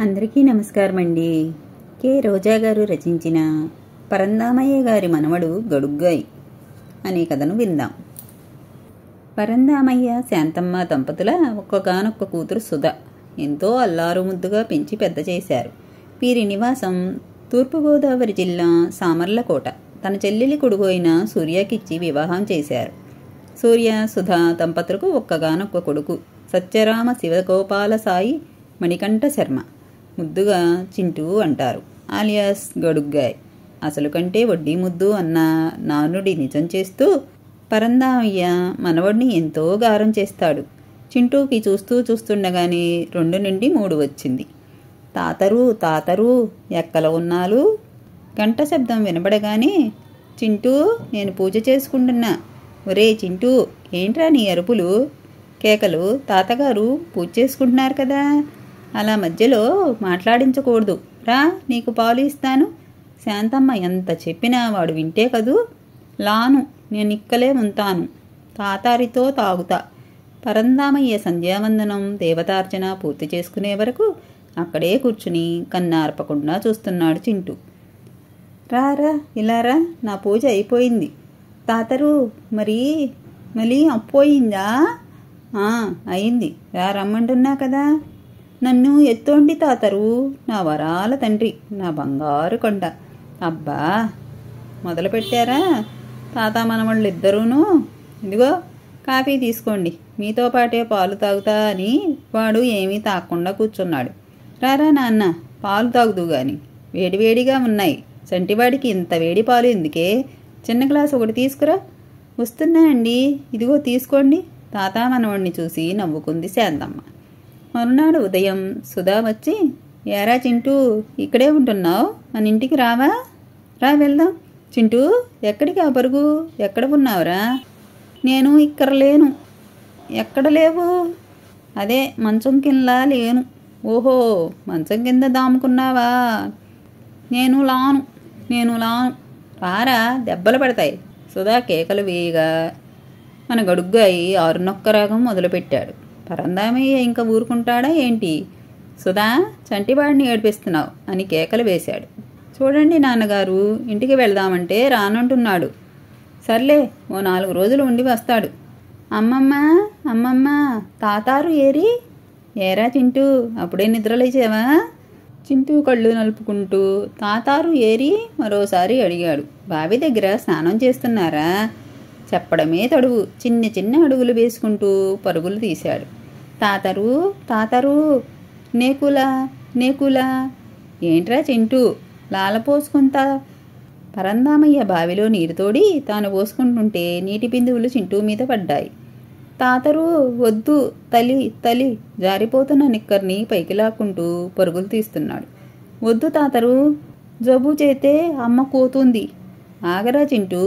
అందరికీ నమస్కారం అండి. కె రోజా గారు రచించిన పరంధామయ్య గారి మనవడు గడుగ్గాయ్ అనే కథను విందాం. పరంధామయ్య శాంతమ్మ దంపతుల ఒక్కగానొక్క కూతురు సుధ ఎంతో అల్లారు ముద్దుగా పెంచి పెద్ద చేశారు. వీరి నివాసం తూర్పుగోదావరి జిల్లా సామర్లకోట. తన చెల్లెలి కొడుకైన సూర్యకిచ్చి వివాహం చేశారు. సూర్య సుధ దంపతులకు ఒక్కగానొక్క కొడుకు సత్యరామ శివగోపాల సాయి మణికంఠ శర్మ. ముద్దుగా చింటూ అంటారు, ఆలియాస్ గడుగ్గాయ్. అసలు కంటే వడ్డీ ముద్దు అన్న నానుడి నిజం చేస్తూ పరంధామయ్య మనవడిని ఎంతో గారం చేస్తాడు. చింటూకి చూస్తుండగానే 2 నుండి 3 వచ్చింది. తాతరు ఎక్కల ఉన్నాలు. గంట శబ్దం వినబడగానే, చింటూ నేను పూజ చేసుకుంటున్నా. ఒరే చింటూ, ఏంట్రా నీ అరుపులు కేకలు? తాతగారు పూజ చేసుకుంటున్నారు కదా, అలా మధ్యలో మాట్లాడించకూడదు. రా, నీకు పాలు ఇస్తాను. శాంతమ్మ ఎంత చెప్పినా వాడు వింటే కదూ. లాను, నేను ఇక్కలే ఉంటాను. తాతారితో తాగుతా. పరంధామయ్య సంధ్యావందనం దేవతార్చన పూర్తి చేసుకునే వరకు అక్కడే కూర్చుని కన్నార్పకుండా చూస్తున్నాడు చింటూ. రారా, ఇలారా, నా పూజ అయిపోయింది. తాతరు మళ్ళీ అప్పోయిందా? అయింది. రమ్మంటున్నా కదా. నన్ను ఎత్తోండి తాతరు, నా వరాల తండ్రి, నా బంగారు కొండ. అబ్బా, మొదలు పెట్టారా తాత మనవాళ్ళు ఇద్దరూను. ఇదిగో కాఫీ తీసుకోండి, మీతో పాటే పాలు తాగుతా అని వాడు ఏమీ తాగకుండా కూర్చున్నాడు. రారా నాన్న, పాలు తాగుదు గాని, వేడివేడిగా ఉన్నాయి. చంటివాడికి ఇంత వేడి పాలు ఎందుకే? చిన్న గ్లాసు ఒకటి తీసుకురా. వస్తున్నా అండి, ఇదిగో తీసుకోండి. తాత మనవాడిని చూసి నవ్వుకుంది శాంతమ్మ. మరునాడు ఉదయం సుధా వచ్చి, ఏరా చింటూ, ఇక్కడే ఉంటున్నావు, మన ఇంటికి రావా? రా వెళ్దాం. చింటూ, ఎక్కడికి ఆ పరుగు? ఎక్కడ ఉన్నావురా? నేను ఇక్కడ లేను. ఎక్కడ లేవు? అదే మంచం కింద లేను. ఓహో, మంచం కింద దాముకున్నావా? నేను లాను. రారా, దెబ్బలు పడతాయి. సుధా కేకలు వేయగా మన గడుగ్గాయి 6 రాగం మొదలుపెట్టాడు. పరంధామయ్య ఇంకా ఊరుకుంటాడా ఏంటి? సుధా, చంటివాడిని ఏడిపిస్తున్నావు అని కేకలు వేశాడు. చూడండి నాన్నగారు, ఇంటికి వెళ్దామంటే రానంటున్నాడు. సర్లే, ఓ 4 రోజులు ఉండి వస్తాడు. అమ్మమ్మ, తాతారు ఏరి? ఏరా చింటూ, అప్పుడే నిద్రలేచావా? చింటూ కళ్ళు నలుపుకుంటూ తాతారు ఏరి మరోసారి అడిగాడు. బావి దగ్గర స్నానం చేస్తున్నారా? చెప్పడమే తడువు. చిన్న అడుగులు వేసుకుంటూ పరుగులు తీశాడు. తాతరు నేకులా. ఏంట్రా చింటూ, లాల పోసుకుంటా? పరంధామయ్య బావిలో నీరు తోడి తాను పోసుకుంటుంటే నీటి బిందువులు చింటూ మీద పడ్డాయి. తాతరు వద్దు, తలి జారిపోతున్న నిక్కర్ని పైకి లాక్కుంటూ పరుగులు తీస్తున్నాడు. వద్దు తాతరు, జబ్బు చేతే అమ్మ కోతుంది. ఆగరా చింటూ,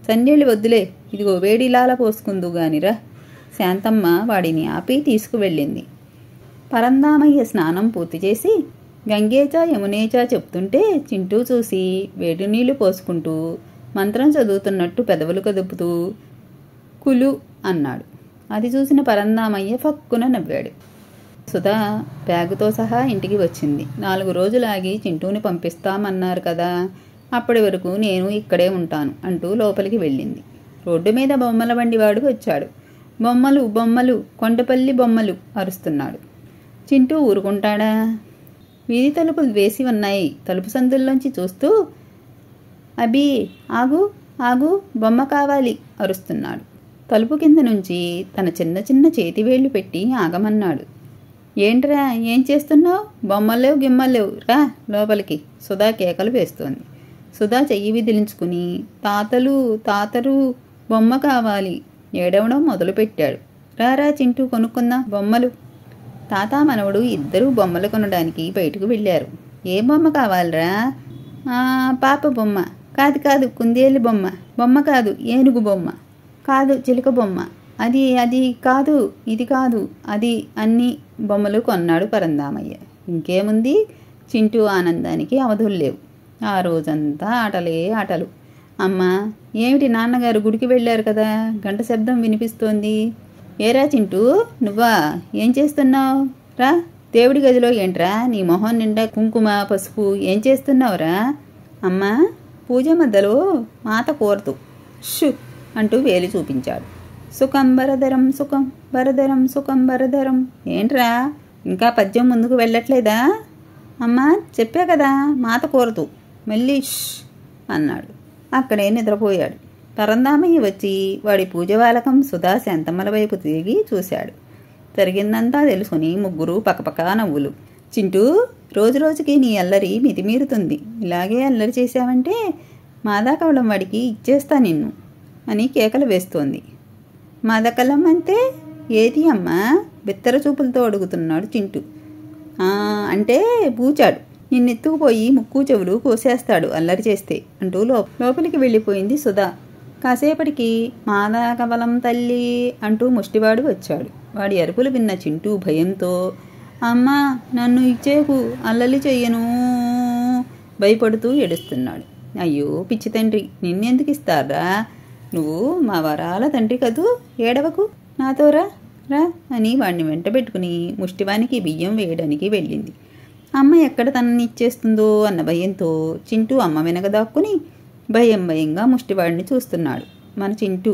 సన్నీళ్ళు వద్దులే, ఇదిగో వేడిలాల పోసుకుందు గానిరా. శాంతమ్మ వాడిని ఆపి తీసుకువెళ్ళింది. పరంధామయ్య స్నానం పూర్తి చేసి గంగేచా యమునేచా చెప్తుంటే చింటూ చూసి వేడి నీళ్లు పోసుకుంటూ మంత్రం చదువుతున్నట్టు పెదవులు కదుపుతూ కులు అన్నాడు. అది చూసిన పరంధామయ్య ఫక్కున నవ్వాడు. సుధా బ్యాగుతో సహా ఇంటికి వచ్చింది. 4 రోజులు ఆగి చింటూని పంపిస్తామన్నారు కదా, అప్పటి వరకు నేను ఇక్కడే ఉంటాను అంటూ లోపలికి వెళ్ళింది. రోడ్డు మీద బొమ్మల బండివాడు వచ్చాడు. బొమ్మలు, కొండపల్లి బొమ్మలు అరుస్తున్నాడు. చింటూ ఊరుకుంటాడా? వీధి తలుపులు వేసి ఉన్నాయి. తలుపు సందుల్లోంచి చూస్తూ, అబీ ఆగు, బొమ్మ కావాలి అరుస్తున్నాడు. తలుపు కింద నుంచి తన చిన్న చేతివేళ్లు పెట్టి ఆగమన్నాడు. ఏంట్రా, ఏం చేస్తున్నావు? బొమ్మలేవు గిమ్మలేవు, రా లోపలికి. సుధా కేకలు వేస్తోంది. సుధా చెయ్యి విదిలించుకుని తాతరు బొమ్మ కావాలి ఏడవడం మొదలుపెట్టాడు. రారా చింటూ, కొనుక్కుందా బొమ్మలు. తాత మనవడు ఇద్దరూ బొమ్మలు కొనడానికి బయటకు వెళ్ళారు. ఏ బొమ్మ కావాలరా? పాప బొమ్మ. కాదు, కుందేలు బొమ్మ కాదు, ఏనుగు బొమ్మ కాదు, చిలుక బొమ్మ. అది కాదు, ఇది కాదు, అది. అన్ని బొమ్మలు కొన్నాడు పరంధామయ్య. ఇంకేముంది, చింటూ ఆనందానికి అవధులు లేవు. ఆ రోజంతా ఆటలు. అమ్మా, ఏమిటి నాన్నగారు గుడికి వెళ్ళారు కదా, గంట శబ్దం వినిపిస్తోంది. ఏరా చింటూ, నువ్వా? ఏం చేస్తున్నావు? రా దేవుడి గదిలో ఏంట్రా నీ మొహం నిండా కుంకుమ పసుపు ఏం చేస్తున్నావురా? అమ్మా, పూజ మధ్యలో మాత కోరతు షు అంటూ వేలి చూపించాడు. సుఖం బరదరం సుఖం బరదరం సుఖం బరదరం. ఏంట్రా ఇంకా పద్యం ముందుకు వెళ్ళట్లేదా? అమ్మా, చెప్పా కదా మాత కోరతు, మళ్ళీ ష్ అన్నాడు. అక్కడే నిద్రపోయాడు. పరందామయ్య వచ్చి వాడి పూజవాలకం సుధా శాంతమ్మల వైపు తిరిగి చూశాడు. జరిగిందంతా తెలుసుకుని ముగ్గురు పక్కపక్క నవ్వులు. చింటూ, రోజురోజుకి నీ అల్లరి మితిమీరుతుంది. ఇలాగే అల్లరి చేశావంటే మాదాకవలం వాడికి ఇచ్చేస్తా నిన్ను అని కేకలు వేస్తోంది. మాదకలం అంటే ఏది అమ్మా? బెత్తర చూపులతో అడుగుతున్నాడు చింటూ. అంటే పూచాడు, నిన్నెత్తుకుపోయి ముక్కు చెవులు కోసేస్తాడు అల్లరి చేస్తే అంటూ లోపలికి వెళ్ళిపోయింది సుధా. కాసేపటికి మాదాకవలం తల్లి అంటూ ముష్టివాడు వచ్చాడు. వాడి అరుపులు విన్న చింటూ భయంతో, అమ్మా నన్ను ఇచ్చేకు, అల్లలి చెయ్యను భయపడుతూ ఏడుస్తున్నాడు. అయ్యో పిచ్చి తండ్రి, నిన్నెందుకు ఇస్తారా? నువ్వు మా వరాల తండ్రి కదూ, ఏడవకు, నాతో రా రా అని వాడిని వెంటబెట్టుకుని ముష్టివానికి బియ్యం వేయడానికి వెళ్ళింది. అమ్మ ఎక్కడ తనని ఇచ్చేస్తుందో అన్న భయంతో చింటూ అమ్మ వెనక దాక్కుని భయంగా ముష్టివాడిని చూస్తున్నాడు. మన చింటూ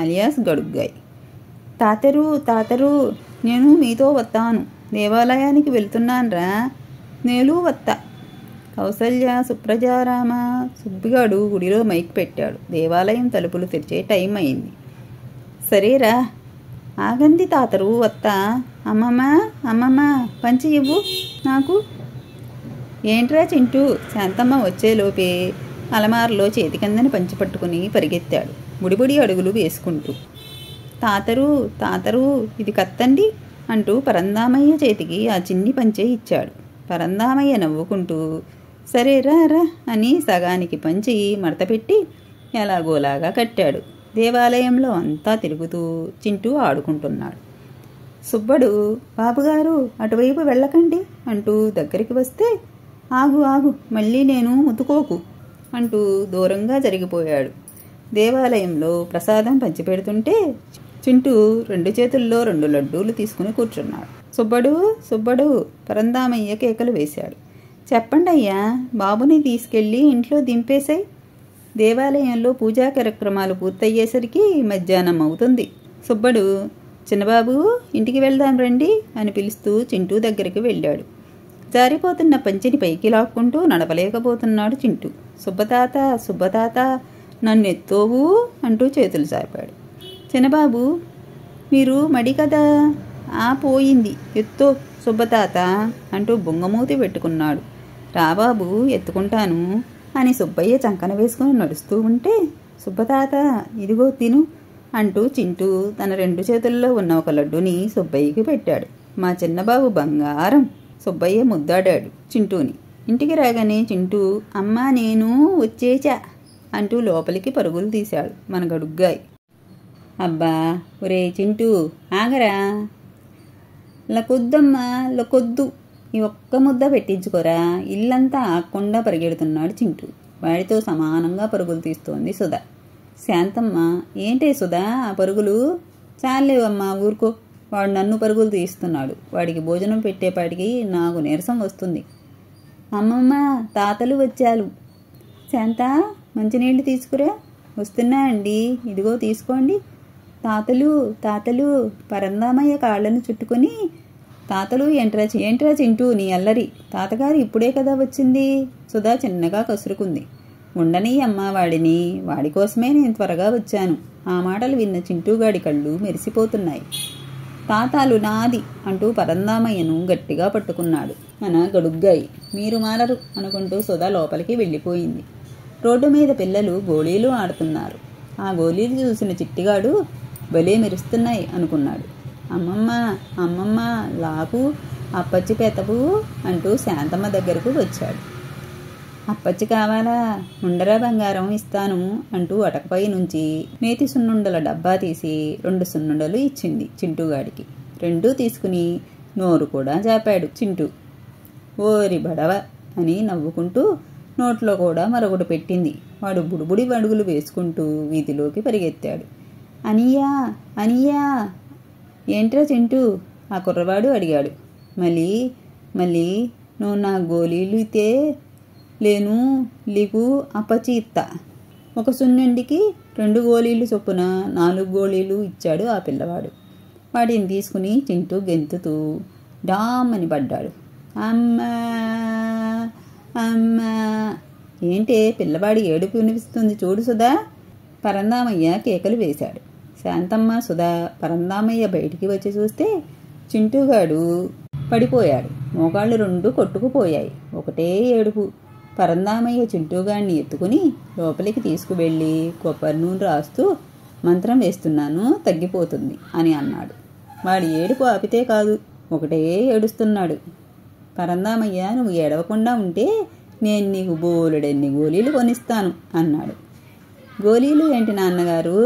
అలియాస్ గడుగ్గాయ్. తాతరు నేను మీతో వస్తాను, దేవాలయానికి వెళ్తున్నాన్రా. నేలు వత్తా. కౌసల్య, సుప్రజారామ, సుబ్బిగాడు గుడిలో మైక్ పెట్టాడు. దేవాలయం తలుపులు తెరిచే టైం అయింది. సరేరా, ఆగంది తాతరు వత్తా. అమ్మమ్మ పంచి ఇవ్వు నాకు. ఏంట్రా చింటూ? శాంతమ్మ వచ్చేలోపే అలమారులో చేతికందని పంచి పట్టుకుని పరిగెత్తాడు, బుడిబుడి అడుగులు వేసుకుంటూ. తాతరు ఇది కత్తండి అంటూ పరందామయ్య చేతికి ఆ చిన్ని పంచే ఇచ్చాడు. పరందామయ్య నవ్వుకుంటూ సరే రా అని సగానికి పంచి మడతపెట్టి ఎలాగోలాగా కట్టాడు. దేవాలయంలో అంతా తిరుగుతూ చింటూ ఆడుకుంటున్నాడు. సుబ్బడు, బాబుగారు అటువైపు వెళ్ళకండి అంటూ దగ్గరికి వస్తే, ఆగు మళ్ళీ నేను ముతుకోకు అంటూ దూరంగా జరిగిపోయాడు. దేవాలయంలో ప్రసాదం పంచిపెడుతుంటే చింటూ 2 చేతుల్లో 2 లడ్డూలు తీసుకుని కూర్చున్నాడు. సుబ్బడు పరందామయ్య కేకలు వేశాడు. చెప్పండయ్యా, బాబుని తీసుకెళ్ళి ఇంట్లో దింపేశాయి. దేవాలయంలో పూజా కార్యక్రమాలు పూర్తయ్యేసరికి మధ్యాహ్నం అవుతుంది. సుబ్బడు, చిన్నబాబు ఇంటికి వెళ్దాం రండి అని పిలుస్తూ చింటూ దగ్గరికి వెళ్ళాడు. జారిపోతున్న పంచిని పైకి లాక్కుంటూ నడపలేకపోతున్నాడు చింటూ. సుబ్బతాత నన్ను ఎత్తోవు అంటూ చేతులు చాపాడు. చిన్నబాబు, మీరు మడి కదా, పోయింది, ఎత్తో సుబ్బతాత అంటూ బొంగమూతి పెట్టుకున్నాడు. రాబాబు ఎత్తుకుంటాను అని సుబ్బయ్య చంకన వేసుకుని నడుస్తూ ఉంటే, సుబ్బతాత ఇదిగో తిను అంటూ చింటూ తన 2 చేతుల్లో ఉన్న ఒక లడ్డుని సుబ్బయ్యకి పెట్టాడు. మా చిన్నబాబు బంగారం. సుబ్బయ్య ముద్దాడాడు చింటూని. ఇంటికి రాగానే చింటూ, అమ్మా నేను వచ్చేచా అంటూ లోపలికి పరుగులు తీశాడు మన గడుగ్గాయ్. అబ్బా ఒరే చింటూ, ఆగరా, లకొద్దమ్మా లకొద్దు, ఈ ఒక్క ముద్ద పెట్టించుకోరా. ఇల్లంతా ఆకుండా పరిగెడుతున్నాడు చింటూ. వాడితో సమానంగా పరుగులు తీస్తోంది సుధా. శాంతమ్మ, ఏంటే సుధా ఆ పరుగులు? చాలేవమ్మా ఊరుకో, వాడు నన్ను పరుగులు తీస్తున్నాడు. వాడికి భోజనం పెట్టేపాటికి నాకు నీరసం వస్తుంది. అమ్మమ్మ, తాతలు వచ్చారు. శాంత, మంచినీళ్ళు తీసుకురా. వస్తున్నా అండి, ఇదిగో తీసుకోండి. తాతలు పరందామయ్య కాళ్ళను చుట్టుకొని, తాతలు ఏంట్రా చింటూ నీ అల్లరి, తాతగారు ఇప్పుడే కదా వచ్చింది. సుధా చిన్నగా కసురుకుంది. ఉండని అమ్మా వాడిని, వాడి కోసమే నేను త్వరగా వచ్చాను. ఆ మాటలు విన్న చింటూగాడి కళ్ళు మెరిసిపోతున్నాయి. తాతాలు నాది అంటూ పరందామయ్యను గట్టిగా పట్టుకున్నాడు మన గడుగ్గాయి. మీరు మారరు అనుకుంటూ సుధా లోపలికి వెళ్ళిపోయింది. రోడ్డు మీద పిల్లలు గోళీలు ఆడుతున్నారు. ఆ గోళీలు చూసిన చిట్టిగాడు భలే మెరుస్తున్నాయి అనుకున్నాడు. అమ్మమ్మ లాకు, అప్పచ్చి పెతపు అంటూ శాంతమ్మ దగ్గరకు వచ్చాడు. అప్పచ్చి కావాలా? ఉండరా బంగారం, ఇస్తాను అంటూ అటకపై నుంచి మేతి సున్నుండల డబ్బా తీసి 2 సున్నుండలు ఇచ్చింది చింటూగాడికి. 2 తీసుకుని నోరు కూడా జాపాడు చింటూ. ఓరి బడవ అని నవ్వుకుంటూ నోట్లో కూడా మరొకటి పెట్టింది. వాడు బుడిబుడి అడుగులు వేసుకుంటూ వీధిలోకి పరిగెత్తాడు. అనియా ఏంట్రా చింటూ? ఆ కుర్రవాడు అడిగాడు. మళ్ళీ మళ్ళీ నువ్వు నా గోళీలు ఇతే లేను లీకు అప్పచి ఇత్తా. ఒక సున్నుండికి 2 గోళీలు చొప్పున 4 గోళీలు ఇచ్చాడు ఆ పిల్లవాడు. వాటిని తీసుకుని చింటూ గెంతుతూ డామ్ అని పడ్డాడు. అమ్మా అమ్మా. ఏంటే పిల్లవాడి ఏడుపు వినిపిస్తుంది చూడు సుధా. పరందామయ్య కేకలు వేశాడు. శాంతమ్మ సుధా పరందామయ్య బయటికి వచ్చి చూస్తే చింటూగాడు పడిపోయాడు. మోకాళ్ళు 2 కొట్టుకుపోయాయి. ఒకటే ఏడుపు. పరందామయ్య చింటూగాడిని ఎత్తుకుని లోపలికి తీసుకువెళ్ళి కొబ్బరి నూనె రాస్తూ మంత్రం వేస్తున్నాను తగ్గిపోతుంది అని అన్నాడు. వాడి ఏడుపు ఆపితే కాదు, ఒకటే ఏడుస్తున్నాడు. పరందామయ్య నువ్వు ఏడవకుండా ఉంటే నేను నీకు బోలెడన్ని గోళీలు కొనిస్తాను అన్నాడు. గోళీలు ఏంటి నాన్నగారు?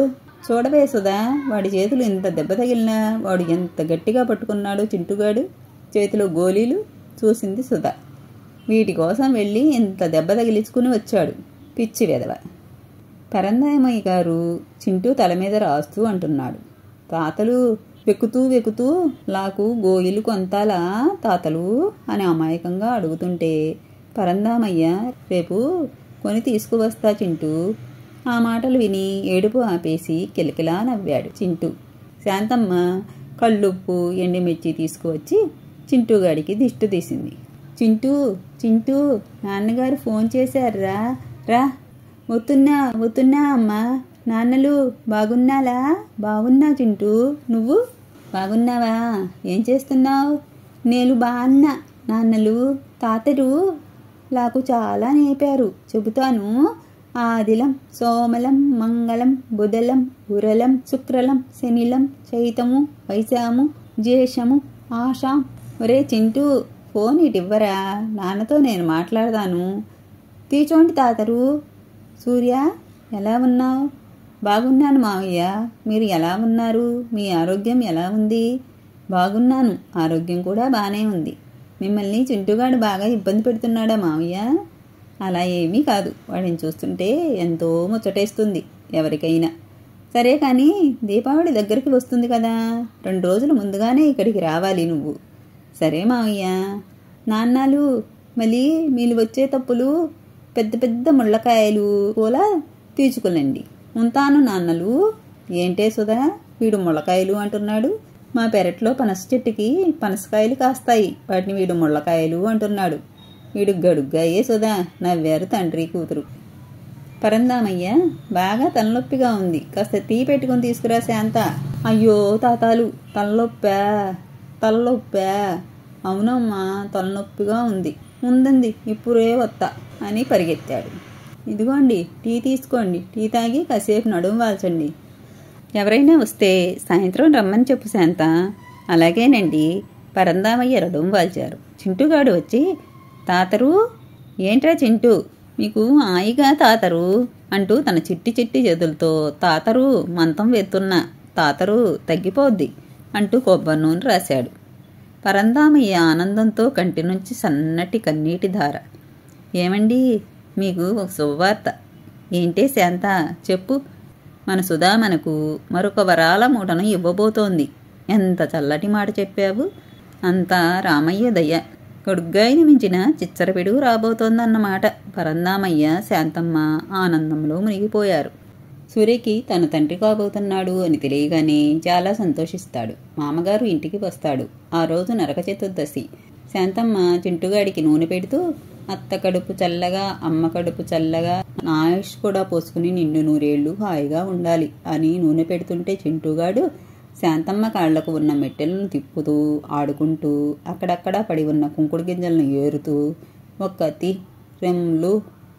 చూడవే సుధా, వాడి చేతులు ఇంత దెబ్బ తగిలినా వాడు ఎంత గట్టిగా పట్టుకున్నాడో చింటుగాడు. చేతిలో గోళీలు చూసింది సుధా. వీటి కోసం వెళ్ళి ఇంత దెబ్బ తగిలించుకుని వచ్చాడు పిచ్చి వెధవ. పరందామయ్య గారు చింటూ తల మీద రాస్తూ అంటున్నాడు. తాతలు వెక్కుతూ వెక్కుతూ లాకు గోయిలు కొంతాలా తాతలు అని అమాయకంగా అడుగుతుంటే పరందామయ్య రేపు కొని తీసుకువస్తా చింటూ. ఆ మాటలు విని ఏడుపు ఆపేసి కిలకిలా నవ్వాడు చింటూ. శాంతమ్మ కళ్ళుప్పు ఎండుమిర్చి తీసుకువచ్చి చింటూగాడికి దిష్టి తీసింది. చింటూ చింటూ నాన్నగారు ఫోన్ చేశారా? రా. వస్తున్నా అమ్మా. నాన్నలు బాగున్నాలా? బాగున్నా చింటూ. నువ్వు బాగున్నావా? ఏం చేస్తున్నావు? నేను బాగున్నా నాన్నలు. తాతరు నాకు చాలా నేర్పారు, చెబుతాను. ఆదిలం సోమలం మంగళం బుధలం ఉరలం శుక్రలం శనిలం చైతము వైశాము జ్యేషము ఆషాం. ఒరే చింటూ, ఫోన్ ఇటివ్వరా, నాన్నతో నేను మాట్లాడతాను. తీచోండి తాతరు. సూర్య ఎలా ఉన్నావు? బాగున్నాను మావయ్య. మీరు ఎలా ఉన్నారు? మీ ఆరోగ్యం ఎలా ఉంది? బాగున్నాను, ఆరోగ్యం కూడా బాగానే ఉంది. మిమ్మల్ని చింటూగాడు బాగా ఇబ్బంది పెడుతున్నాడా మావయ్య? అలా ఏమీ కాదు, వాడిని చూస్తుంటే ఎంతో ముచ్చటేస్తుంది ఎవరికైనా. సరే కానీ దీపావళి దగ్గరికి వస్తుంది కదా, 2 రోజుల ముందుగానే ఇక్కడికి రావాలి నువ్వు. సరే మావయ్య. నాన్నలు మళ్ళీ మీరు వచ్చే తప్పులు పెద్ద పెద్ద ముళ్ళకాయలు కూడా తీర్చుకోలేండి. ఉంటాను నాన్నలు. ఏంటే సుధా, వీడు ముళ్ళకాయలు అంటున్నాడు. మా పెరట్లో పనస చెట్టుకి పనసకాయలు కాస్తాయి, వాటిని వీడు ముళ్ళకాయలు అంటున్నాడు. వీడు గడుగ్గాయే సుధా, నవ్వారు తండ్రి కూతురు. పరందామయ్య బాగా తలనొప్పిగా ఉంది, కాస్త టీ పెట్టుకుని తీసుకురా శాంత. అయ్యో తాతాలు, తలనొప్పా? అవునమ్మా, తలనొప్పిగా ఉంది. ఉందండి, ఇప్పుడే వస్తా అని పరిగెత్తాడు. ఇదిగోండి టీ తీసుకోండి, టీ తాగి కాసేపు నడుము వాల్చండి. ఎవరైనా వస్తే సాయంత్రం రమ్మని చెప్పు శాంత. అలాగేనండి. పరందామయ్య నడుము వాల్చారు. చింటూగాడు వచ్చి తాతరు. ఏంట్రా చింటూ, మీకు హాయిగా తాతరు అంటూ తన చిట్టి చిట్టి చేతులతో తాతరు మంతం వేస్తున్నా, తాతరు తగ్గిపోద్ది అంటూ కొబ్బరి నూనె రాశాడు. పరందామయ్య ఆనందంతో కంటి నుంచి సన్నటి కన్నీటి ధార. ఏమండి, మీకు ఒక శుభవార్త. ఏంటే శాంత, చెప్పు. మన సుధా మనకు మరొక వరాల మూటను ఇవ్వబోతోంది. ఎంత చల్లటి మాట చెప్పావు. అంతా రామయ్య దయ. కొడుగ్గాయిని మించిన చిచ్చరపిడుగు రాబోతోందన్నమాట. పరందామయ్య శాంతమ్మ ఆనందంలో మునిగిపోయారు. సూర్యకి తన తండ్రి కాబోతున్నాడు అని తెలియగానే చాలా సంతోషిస్తాడు. మామగారు ఇంటికి వస్తాడు. ఆ రోజు నరక చతుర్దశి. శాంతమ్మ చింటుగాడికి నూనె పెడుతూ అత్త కడుపు చల్లగా, అమ్మ కడుపు చల్లగా, నా ఆయుష్ కూడా పోసుకుని నిండు 100 ఏళ్ళు హాయిగా ఉండాలి అని నూనె పెడుతుంటే చింటుగాడు శాంతమ్మ కాళ్లకు ఉన్న మెట్టెలను తిప్పుతూ ఆడుకుంటూ అక్కడక్కడా పడి ఉన్న కుంకుడు గింజలను ఏరుతూ ఒక్కతి రెమ్లు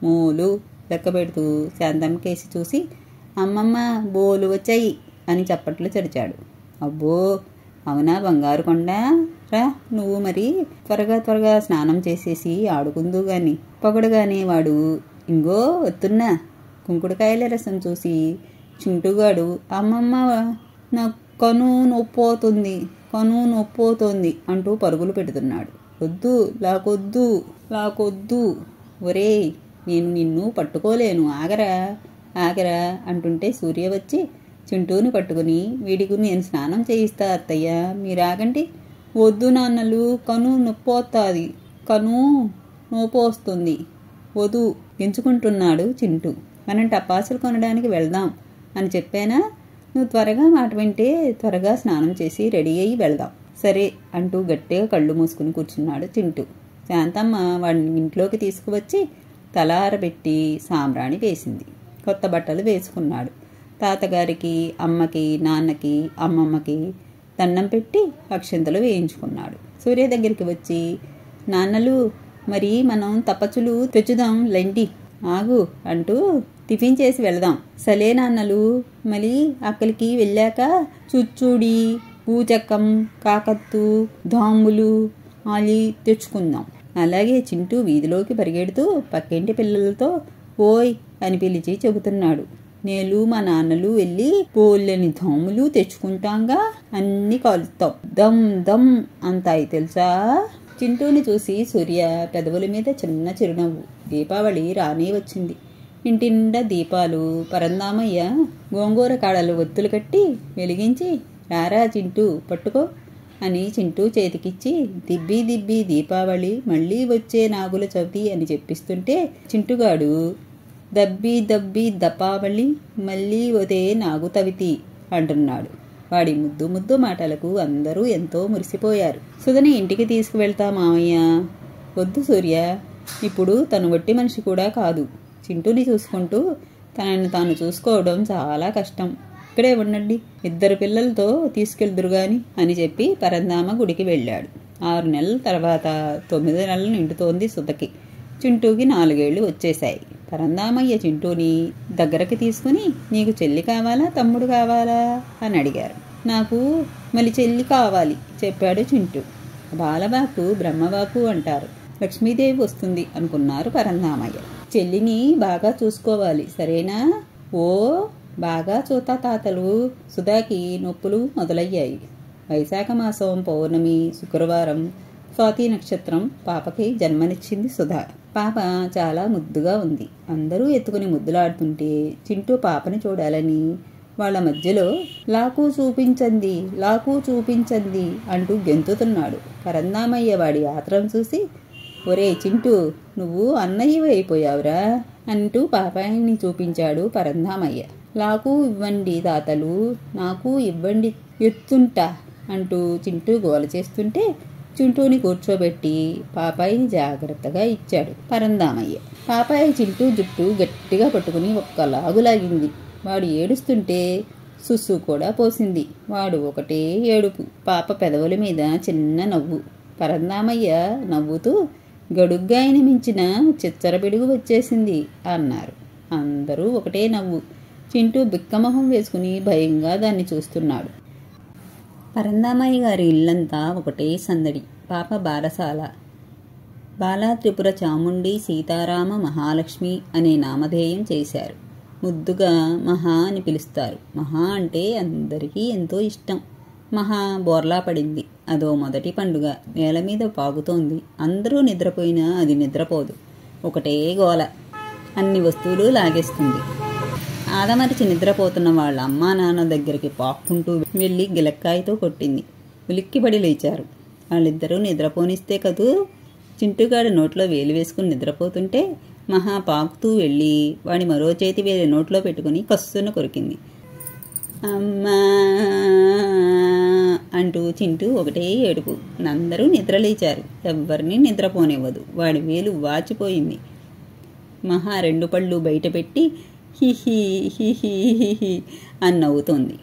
మూలు లెక్క పెడుతూ శాంతమ్మకేసి చూసి అమ్మమ్మ బోలు వచ్చాయి అని చప్పట్లు చరిచాడు. అబ్బో అవునా బంగారు కొండ, రా నువ్వు మరి త్వరగా స్నానం చేసేసి ఆడుకుందు గాని. పొగడుగానే వాడు ఇంగో వస్తున్నా. కుంకుడుకాయల రసం చూసి చింటుగాడు అమ్మమ్మ నా కను నొప్పోతుంది అంటూ పరుగులు పెడుతున్నాడు. వద్దు, లాకొద్దు. ఒరేయ్, నేను నిన్ను పట్టుకోలేను, ఆగరా అంటుంటే సూర్య వచ్చి చింటూని పట్టుకుని వీడికి నేను స్నానం చేయిస్తా అత్తయ్య, మీరాగండి వద్దు నాన్నలు, కను నొప్పొస్తుంది, కను నొప్పి వస్తుంది, వద్దు గించుకుంటున్నాడు చింటూ. మనం టపాసులు కొనడానికి వెళ్దాం అని చెప్పానా? నువ్వు త్వరగా మాట వింటే త్వరగా స్నానం చేసి రెడీ అయ్యి వెళ్దాం. సరే అంటూ గట్టిగా కళ్ళు మూసుకుని కూర్చున్నాడు చింటూ. శాంతమ్మ వాడిని ఇంట్లోకి తీసుకువచ్చి తల ఆరబెట్టి సాంబ్రాణి వేసింది. కొత్త బట్టలు వేసుకున్నాడు. తాతగారికి, అమ్మకి, నాన్నకి, అమ్మమ్మకి దండం పెట్టి అక్షంతలు వేయించుకున్నాడు. సూర్య దగ్గరికి వచ్చి, నాన్నలు మరి మనం తపచులు తెచ్చుదాం లెండి, ఆగు అంటూ టిఫిన్ చేసి వెళదాం. సలే నాన్నలు, మళ్ళీ అక్కడికి వెళ్ళాక చుచ్చూడి, పూచక్కం, కాకత్తు, ధాములు ఆలి తెచ్చుకుందాం. అలాగే చింటూ వీధిలోకి పరిగెడుతూ పక్కింటి పిల్లలతో ఓయ్ అని పిలిచి చెబుతున్నాడు. నేను మా నాన్నలు వెళ్ళి పోలేని ధాములు తెచ్చుకుంటాంగా, అన్ని కలుస్తాం, దమ్ దమ్ అంతాయి తెలుసా. చింటూని చూసి సూర్య పెదవుల మీద చిన్న చిరునవ్వు. దీపావళి రానే వచ్చింది. ఇంటిండా దీపాలు. పరందామయ్య గోంగూర కాడలు ఒత్తులు కట్టి వెలిగించి, రారా చింటూ పట్టుకో అని చింటూ చేతికిచ్చి, దిబ్బి దిబ్బి దీపావళి, మళ్ళీ వచ్చే నాగుల చవితి అని చెప్పిస్తుంటే చింటుగాడు దబ్బి దబ్బి దపావళి, మళ్ళీ ఒదే నాగుతవితి అంటున్నాడు. వాడి ముద్దు ముద్దు మాటలకు అందరూ ఎంతో మురిసిపోయారు. సుధని ఇంటికి తీసుకువెళ్తా మామయ్య. వద్దు సూర్య, ఇప్పుడు తను వట్టి మనిషి కూడా కాదు. చింటూని చూసుకుంటూ తనని తాను చూసుకోవడం చాలా కష్టం. ఇక్కడే ఉండండి, 2 పిల్లలతో తీసుకెళ్దురు గాని అని చెప్పి పరందామ గుడికి వెళ్ళాడు. 6 నెలల తర్వాత 9 నెలలు నిండుతోంది సుధకి. చింటూకి 4 ఏళ్లు వచ్చేశాయి. పరందామయ్య చింటూని దగ్గరకి తీసుకుని, నీకు చెల్లి కావాలా తమ్ముడు కావాలా అని అడిగారు. నాకు మళ్ళీ చెల్లి కావాలి చెప్పాడు చింటూ. బాలబాకు బ్రహ్మబాకు అంటారు, లక్ష్మీదేవి వస్తుంది అనుకున్నారు పరందామయ్య. చెల్లిని బాగా చూసుకోవాలి సరేనా? ఓ బాగా చూతా తాతలు. సుధాకి నొప్పులు మొదలయ్యాయి. వైశాఖ మాసం పౌర్ణమి శుక్రవారం స్వాతి నక్షత్రం పాపకి జన్మనిచ్చింది సుధా. పాప చాలా ముద్దుగా ఉంది. అందరూ ఎత్తుకుని ముద్దులాడుతుంటే చింటూ పాపని చూడాలని వాళ్ళ మధ్యలో లాకు చూపించండి, లాకు చూపించండి అంటూ గెంతుతున్నాడు. పరందామయ్య వాడి ఆత్రం చూసి, ఒరే చింటూ, నువ్వు అన్నయ్యవి అయిపోయావురా అంటూ పాపాయిని చూపించాడు పరందామయ్య. లాకు ఇవ్వండి తాతలు, నాకు ఇవ్వండి, ఎత్తుంటా అంటూ చింటూ గోల చేస్తుంటే చింటూని కూర్చోబెట్టి పాపాయిని జాగ్రత్తగా ఇచ్చాడు పరందామయ్య. పాపాయి చింటూ జుట్టు గట్టిగా పట్టుకుని ఒక్కలాగు లాగింది. వాడు ఏడుస్తుంటే సుస్సు కూడా పోసింది. వాడు ఒకటే ఏడుపు. పాప పెదవుల మీద చిన్న నవ్వు. పరందామయ్య నవ్వుతూ, గడుగ్గాయని మించిన చిచ్చర పిడుగు వచ్చేసింది అన్నారు. అందరూ ఒకటే నవ్వు. చింటూ బిక్కమొహం వేసుకుని భయంగా దాన్ని చూస్తున్నాడు. పరందామయ్య గారి ఇల్లంతా ఒకటే సందడి. పాప బారసాల. బాలా త్రిపుర చాముండి సీతారామ మహాలక్ష్మి అనే నామధేయం చేశారు. ముద్దుగా మహా అని పిలుస్తారు. మహా అంటే అందరికీ ఎంతో ఇష్టం. మహా బోర్లా పడింది. అదో మొదటి పండుగ. నేల మీద పాగుతోంది. అందరూ నిద్రపోయినా అది నిద్రపోదు. ఒకటే గోల. అన్ని వస్తువులు లాగేస్తుంది. ఆదమరిచి నిద్రపోతున్న వాళ్ళ అమ్మా నాన్న దగ్గరికి పాక్కుంటూ వెళ్ళి గిలక్కాయతో కొట్టింది. ఉలిక్కిపడి లేచారు. వాళ్ళిద్దరూ నిద్రపోనిస్తే కదూ. చింటుగాడు నోట్లో వేలు వేసుకుని నిద్రపోతుంటే మహా పాకుతూ వెళ్ళి వాడి మరో చేతి వేరే నోట్లో పెట్టుకుని కస్సున కొరికింది. అమ్మా అంటూ చింటూ ఒకటే ఏడుపు. అందరూ నిద్రలేచారు. ఎవ్వరినీ నిద్రపోనివ్వదు. వాడి వేలు వాచిపోయింది. మహా 2 పళ్ళు బయట పెట్టి హిహి హిహి హిహి అని నవ్వుతోంది.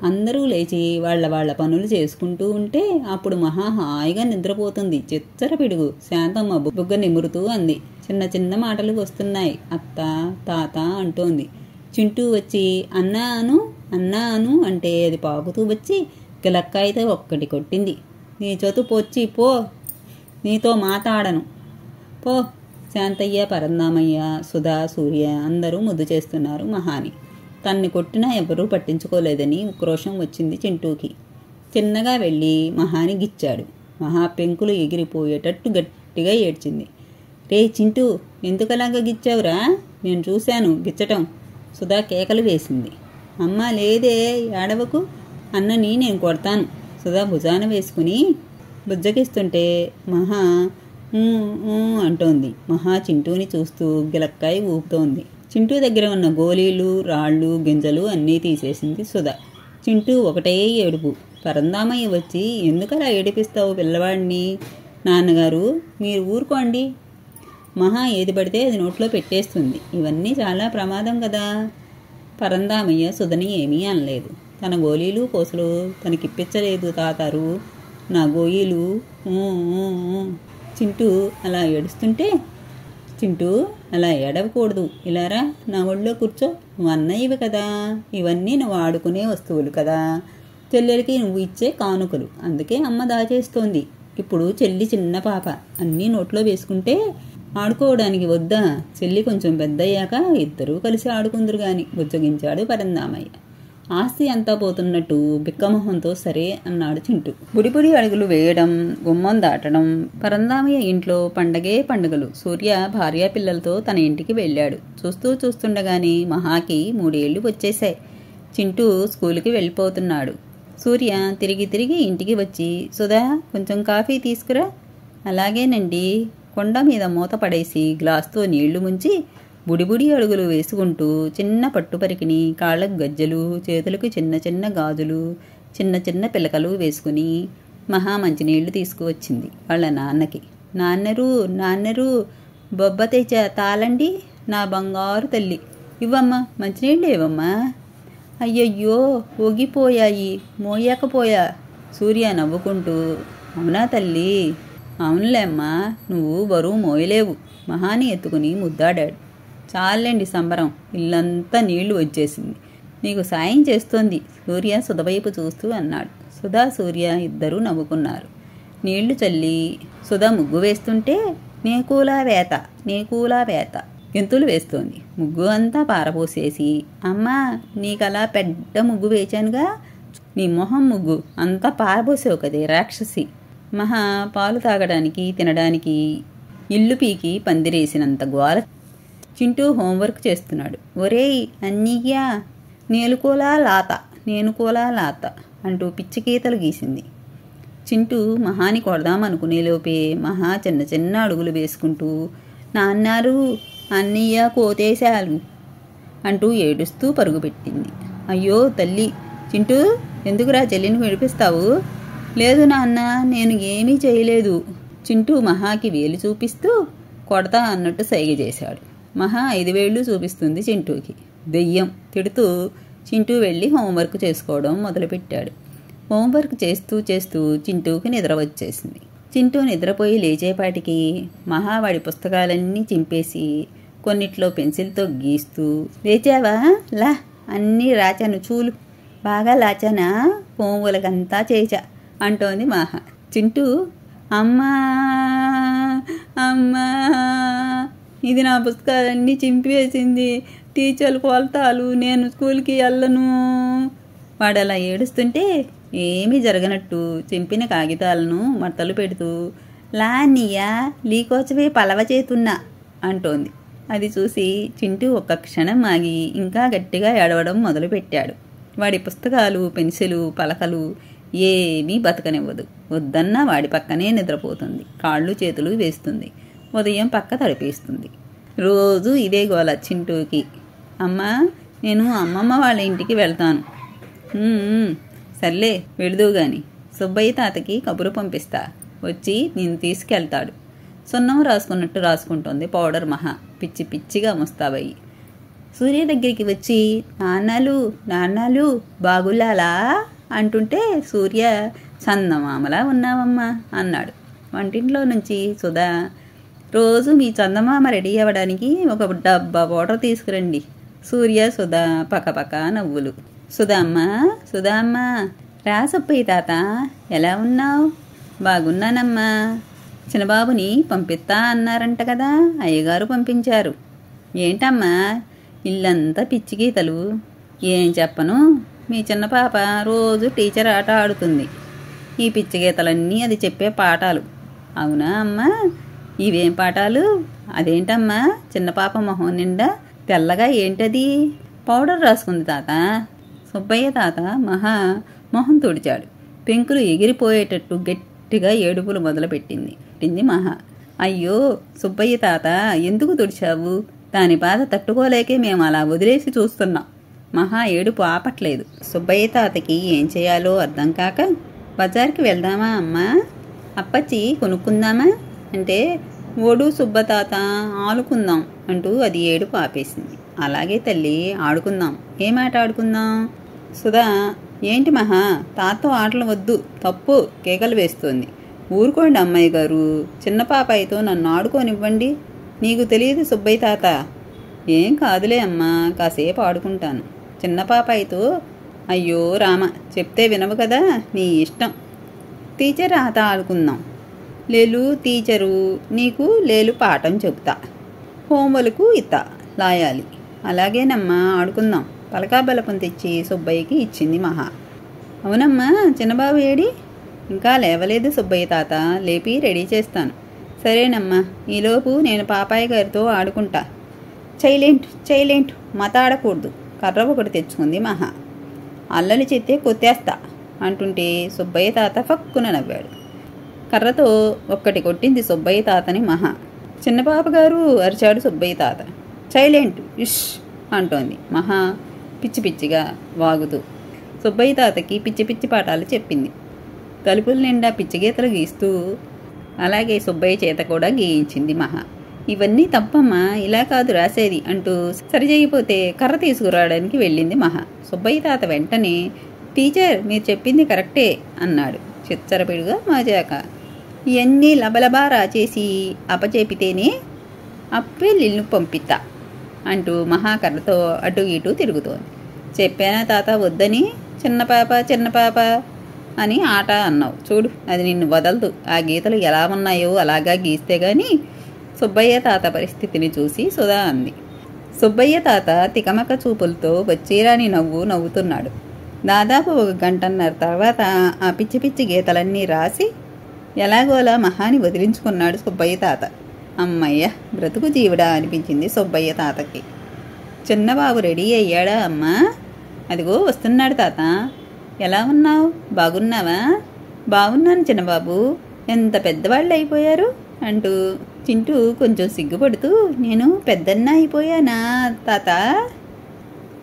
అందరూ లేచి వాళ్ళ పనులు చేసుకుంటూ ఉంటే అప్పుడు మహా హాయిగా నిద్రపోతుంది. చిచ్చర పిడుగు. శాంతమ్మ బుగ్గ నిమురుతూ అంది. చిన్న చిన్న మాటలు వస్తున్నాయి. అత్త తాత అంటోంది. చింటూ వచ్చి అన్నా అను అన్నా అను అంటే అది పాకుతూ వచ్చి గిలక్కాయితో ఒక్కటి కొట్టింది. నీ చొతు పొచ్చి పో, నీతో మాట్లాడను పో. శాంతయ్య, పరందామయ్య, సుధా, సూర్య అందరూ ముద్దు చేస్తున్నారు మహాని. తన్ని కొట్టినా ఎవరూ పట్టించుకోలేదని ఉక్రోషం వచ్చింది చింటూకి. చిన్నగా వెళ్ళి మహాని గిచ్చాడు. మహా పెంకులు ఎగిరిపోయేటట్టు గట్టిగా ఏడ్చింది. రే చింటూ, ఎందుకలాగా గిచ్చావురా? నేను చూశాను గిచ్చటం. సుధా కేకలు వేసింది. అమ్మ లేదే, ఏడవకు, అన్నని నేను కొడతాను. సుధా భుజాన వేసుకుని బుజ్జగిస్తుంటే మహా "ఊ, ఊ" అంటోంది. మహా చింటూని చూస్తూ గిలక్కాయ ఊపుతోంది. చింటూ దగ్గర ఉన్న గోళీలు, రాళ్ళు, గింజలు అన్నీ తీసేసింది సుధ. చింటూ ఒకటే ఏడుపు. పరందామయ్య వచ్చి "ఎందుకలా ఏడిపిస్తావు పిల్లవాడిని?" "నాన్నగారు మీరు ఊరుకోండి. మహా ఏది పడితే అది నోట్లో పెట్టేస్తుంది. ఇవన్నీ చాలా ప్రమాదం కదా." పరందామయ్య సుధని ఏమీ అనలేదు. "తన గోళీలు కోసలు తనకిప్పించలేదు తాతారు. నా గోళీలు ఊ ఊ ఊ." చింటూ అలా ఏడుస్తుంటే, "చింటూ అలా ఏడవకూడదు. ఇలారా నా ఒళ్ళో కూర్చో. నువ్వు అన్నయ్యవి కదా. ఇవన్నీ నువ్వు ఆడుకునే వస్తువులు కదా. చెల్లెలకి నువ్వు ఇచ్చే కానుకలు. అందుకే అమ్మ దాచేస్తోంది. ఇప్పుడు చెల్లి చిన్న పాప. అన్నీ నోట్లో వేసుకుంటే ఆడుకోవడానికి వద్దా? చెల్లి కొంచెం పెద్దయ్యాక ఇద్దరూ కలిసి ఆడుకుందరు గాని" బుజ్జగించాడు పరందామయ్య. ఆస్తి అంతా పోతున్నట్టు బిక్కమొహంతో సరే అన్నాడు చింటూ. బుడిబుడి అడుగులు వేయడం, గుమ్మం దాటడం. పరందామయ్య ఇంట్లో పండగే పండుగలు. సూర్య భార్యా పిల్లలతో తన ఇంటికి వెళ్ళాడు. చూస్తూ చూస్తుండగానే మహాకి 3 ఏళ్లు వచ్చేశాయి. చింటూ స్కూలుకి వెళ్ళిపోతున్నాడు. సూర్య తిరిగి తిరిగి ఇంటికి వచ్చి "సుధా, కొంచెం కాఫీ తీసుకురా." "అలాగేనండి." కొండ మీద మూత పడేసి గ్లాసుతో నీళ్లు ముంచి బుడిబుడి అడుగులు వేసుకుంటూ చిన్న పట్టుపరికిని, కాళ్ళకు గజ్జెలు, చేతులకు చిన్న చిన్న గాజులు, చిన్న చిన్న పిలకలు వేసుకుని మహా మంచినీళ్లు తీసుకువచ్చింది వాళ్ళ నాన్నకి. నాన్నరు బొబ్బ తెచ్చా తాళండి. నా బంగారు తల్లి. ఇవ్వమ్మా, మంచినీళ్ళు ఇవ్వమ్మా." "అయ్యయ్యో, ఊగిపోయాయి, మోయకపోయా." సూర్య నవ్వుకుంటూ "అవునా తల్లి?" "అవునులేమ్మా, నువ్వు బరువు మోయలేవు." మహాని ఎత్తుకుని ముద్దాడాడు. "చాలండి సంబరం. ఇల్లంతా నీళ్లు వచ్చేసింది. నీకు సాయం చేస్తోంది." సూర్య సుధవైపు చూస్తూ అన్నాడు. సుధా, సూర్య ఇద్దరూ నవ్వుకున్నారు. నీళ్లు చల్లి సుధ ముగ్గు వేస్తుంటే నేకూలా వేత గెంతులు వేస్తోంది. ముగ్గు అంతా పారపోసేసి "అమ్మా, నీకలా పెద్ద ముగ్గు వేచానుగా. నీ మొహం ముగ్గు అంతా పారపోసావు కదే రాక్షసి." మహా పాలు తాగడానికి, తినడానికి ఇల్లు పీకి పందిరేసినంత గోల. చింటూ హోంవర్క్ చేస్తున్నాడు. "ఒరేయ్ అన్నయ్యా, నేనుకోలా లాత" అంటూ పిచ్చిగీతలు గీసింది. చింటూ మహాని కొడదామనుకునేలోపే మహా చిన్న చిన్న అడుగులు వేసుకుంటూ "నాన్నారు, అన్నయ్య కోతేశాలు" అంటూ ఏడుస్తూ పరుగుపెట్టింది. "అయ్యో తల్లి, చింటూ ఎందుకురా చెల్లిని విడిపిస్తావు?" "లేదు నాన్న, నేను ఏమీ చేయలేదు." చింటూ మహాకి వేలు చూపిస్తూ కొడతా అన్నట్టు సైగ చేశాడు. మహా 5 వేళ్లు చూపిస్తుంది చింటూకి. దెయ్యం తిడుతూ చింటూ వెళ్ళి హోంవర్క్ చేసుకోవడం మొదలుపెట్టాడు. హోంవర్క్ చేస్తూ చేస్తూ చింటూకి నిద్ర వచ్చేసింది. చింటూ నిద్రపోయి లేచేపాటికి మహా వాడి పుస్తకాలన్నీ చింపేసి కొన్నిట్లో పెన్సిల్తో గీస్తూ "లేచావా? లా, అన్నీ రాచాను చూలు. బాగా లాచానా? హోంవర్కంతా చేశా" అంటోంది మహా. చింటూ "అమ్మా అమ్మా, ఇది నా పుస్తకాలన్నీ చింపివేసింది. టీచర్లు కొలతాలు, నేను స్కూల్కి వెళ్ళను." వాడలా ఏడుస్తుంటే ఏమీ జరగనట్టు చింపిన కాగితాలను మట్టలు పెడుతూ "లా అన్నయ్యా, లీకోచవే పలవ చేతున్నా" అంటోంది. అది చూసి చింటూ ఒక్క క్షణం ఆగి ఇంకా గట్టిగా ఏడవడం మొదలుపెట్టాడు. వాడి పుస్తకాలు, పెన్సిలు, పలకలు ఏమీ బతకనివ్వదు. వద్దన్నా వాడి పక్కనే నిద్రపోతుంది. కాళ్ళు చేతులు వేస్తుంది. ఉదయం పక్క తడిపేస్తుంది. రోజూ ఇదే గోల చింటూకి. "అమ్మా, నేను అమ్మమ్మ వాళ్ళ ఇంటికి వెళ్తాను." సర్లే, వెళుదువు గాని. సుబ్బయ్య తాతకి కబురు పంపిస్తా, వచ్చి నేను తీసుకెళ్తాడు." సున్నం రాసుకున్నట్టు రాసుకుంటోంది పౌడర్ మహా పిచ్చి పిచ్చిగా ముస్తాబయ్యి. సూర్య దగ్గరికి వచ్చి నాన్నాలు బాగులాలా అంటుంటే సూర్య "చందమామలా ఉన్నావమ్మా" అన్నాడు. వంటింట్లో నుంచి సుధా "రోజు మీ చందమామ రెడీ అవ్వడానికి ఒక డబ్బా పౌడర్ తీసుకురండి." సూర్య, సుధా పక్కపక్క నవ్వులు. సుధా అమ్మా, రా సుబ్బయ్య తాత, ఎలా ఉన్నావు?" "బాగున్నానమ్మా. చిన్నబాబుని పంపిస్తా అన్నారంట కదా, అయ్యగారు పంపించారు." "ఏంటమ్మా ఇల్లంతా పిచ్చి గీతలు?" "ఏం చెప్పను, మీ చిన్న పాప రోజు టీచర్ ఆట ఆడుతుంది. ఈ పిచ్చి గీతలన్నీ అది చెప్పే పాఠాలు." "అవునా అమ్మా, ఇవేం పాఠాలు?" "అదేంటమ్మా, చిన్న పాప మొహం నిండా తెల్లగా ఏంటది?" "పౌడర్ రాసుకుంది తాత." సుబ్బయ్య తాత మహా మొహం తుడిచాడు. పెంకులు ఎగిరిపోయేటట్టు గట్టిగా ఏడుపులు మొదలుపెట్టింది మహా. అయ్యో సుబ్బయ్య తాత, ఎందుకు తుడిచావు? దాని బాధ తట్టుకోలేకే మేము అలా వదిలేసి చూస్తున్నాం. మహా ఏడుపు ఆపట్లేదు. సుబ్బయ్య తాతకి ఏం చేయాలో అర్థం కాక, బజార్కి వెళ్దామా అమ్మా, అప్పచ్చి కొనుక్కుందామా అంటే, ఓడు సుబ్బతాత ఆడుకుందాం అంటూ అది ఏడుపు ఆపేసింది. అలాగే తల్లి, ఆడుకుందాం. ఏం ఆట ఆడుకుందాం? సుధా, ఏంటి మహా, తాతతో ఆటలు వద్దు, తప్పు, కేకలు వేస్తోంది. ఊరుకోండి అమ్మాయి గారు, చిన్న పాపాయితో నన్ను ఆడుకోనివ్వండి. నీకు తెలియదు సుబ్బయ్య తాత. ఏం కాదులే అమ్మా, కాసేపు ఆడుకుంటాను. చిన్న పాపాయితో? అయ్యో రామ, చెప్తే వినవు కదా, నీ ఇష్టం. టీచర్ ఆట ఆడుకుందాం. లేలు టీచరు, నీకు లేలు పాఠం చెబుతా, హోంవర్కు ఇత్తా, లాయాలి. అలాగేనమ్మా, ఆడుకుందాం. పలకా బలపం తెచ్చి సుబ్బయ్యకి ఇచ్చింది మహా. అవునమ్మా, చిన్నబాబు ఏడి? ఇంకా లేవలేదు సుబ్బయ్య తాత, లేపి రెడీ చేస్తాను. సరేనమ్మా, ఈలోపు నేను పాపాయి గారితో ఆడుకుంటా. చైలెంట్, మాతాడకూడదు. కర్ర ఒకటి తెచ్చుకుంది మహా. అల్లలి చెత్తే కొత్తేస్తా అంటుంటే సుబ్బయ్య తాత ఫక్కున నవ్వాడు. కర్రతో ఒక్కటి కొట్టింది సుబ్బయ్య తాతని మహా. చిన్నపాప గారు అరిచాడు సుబ్బయ్య తాత. సైలెంట్, ఇష్ అంటోంది మహా పిచ్చి పిచ్చిగా వాగుతూ. సుబ్బయ్య తాతకి పిచ్చి పిచ్చి పాఠాలు చెప్పింది. తలుపుల నిండా పిచ్చి గీతలు గీస్తూ, అలాగే సుబ్బయ్య చేత కూడా గీయించింది మహా. ఇవన్నీ తప్పమ్మా, ఇలా కాదు రాసేది అంటూ సరిచేయపోతే కర్ర తీసుకురావడానికి వెళ్ళింది మహా. సుబ్బయ్య తాత వెంటనే, టీచర్ మీరు చెప్పింది కరెక్టే అన్నాడు చిచ్చరపిడుగా మాజాక. ఇవన్నీ లబలబా రాచేసి అపచెపితేనే అప్పే నిన్ను పంపిస్తా అంటూ మహాకర్రతో అటు ఇటు తిరుగుతోంది. చెప్పానా తాత వద్దని? చిన్న పాప అని ఆట అన్నావు చూడు, అది నిన్ను వదలదు. ఆ గీతలు ఎలా ఉన్నాయో అలాగా గీస్తే గాని. సుబ్బయ్య తాత పరిస్థితిని చూసి సుధా అంది. సుబ్బయ్య తాత తికమక చూపులతో వచ్చేరాని నవ్వుతున్నాడు. దాదాపు 1 గంటన్నర తర్వాత ఆ పిచ్చి పిచ్చి గీతలన్నీ రాసి ఎలాగోలా మహాని వదిలించుకున్నాడు సుబ్బయ్య తాత. అమ్మయ్య, బ్రతుకు జీవుడా అనిపించింది సుబ్బయ్య తాతకి. చిన్నబాబు రెడీ అయ్యాడా అమ్మా? అదిగో వస్తున్నాడు తాత. ఎలా ఉన్నావు? బాగున్నావా? బాగున్నాను చిన్నబాబు. ఎంత పెద్దవాళ్ళు అయిపోయారు అంటూ చింటూ కొంచెం సిగ్గుపడుతూ, నేను పెద్దన్న అయిపోయానా తాత?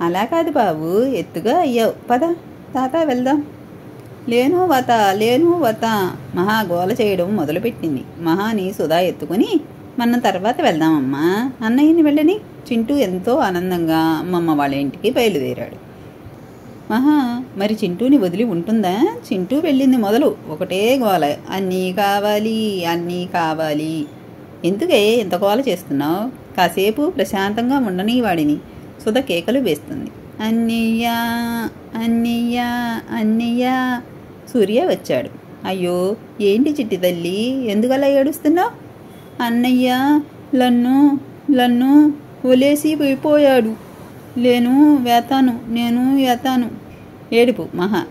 అలా కాదు బాబు, ఎత్తుగా అయ్యావు. పద తాత వెళ్దాం. లేను వత మహా గోల చేయడం మొదలుపెట్టింది. మహాని సుధా ఎత్తుకుని, మన తర్వాత వెళ్దామమ్మా, అన్నయ్యని వెళ్ళని. చింటూ ఎంతో ఆనందంగా అమ్మమ్మ వాళ్ళ ఇంటికి బయలుదేరాడు. మహా మరి చింటూని వదిలి ఉంటుందా? చింటూ వెళ్ళింది మొదలు ఒకటే గోల, అన్నీ కావాలి. ఎందుకే ఇంత గోల చేస్తున్నావు? కాసేపు ప్రశాంతంగా ఉండని వాడిని. సుధ కేకలు వేస్తుంది. అన్నయ్య. సూర్య వచ్చాడు. అయ్యో ఏంటి చిట్టి తల్లి, ఎందుకలా ఏడుస్తున్నావు? అన్నయ్య లన్ను ఒలేసి పోయాడు. నేను వేతాను. ఏడుపు మహా.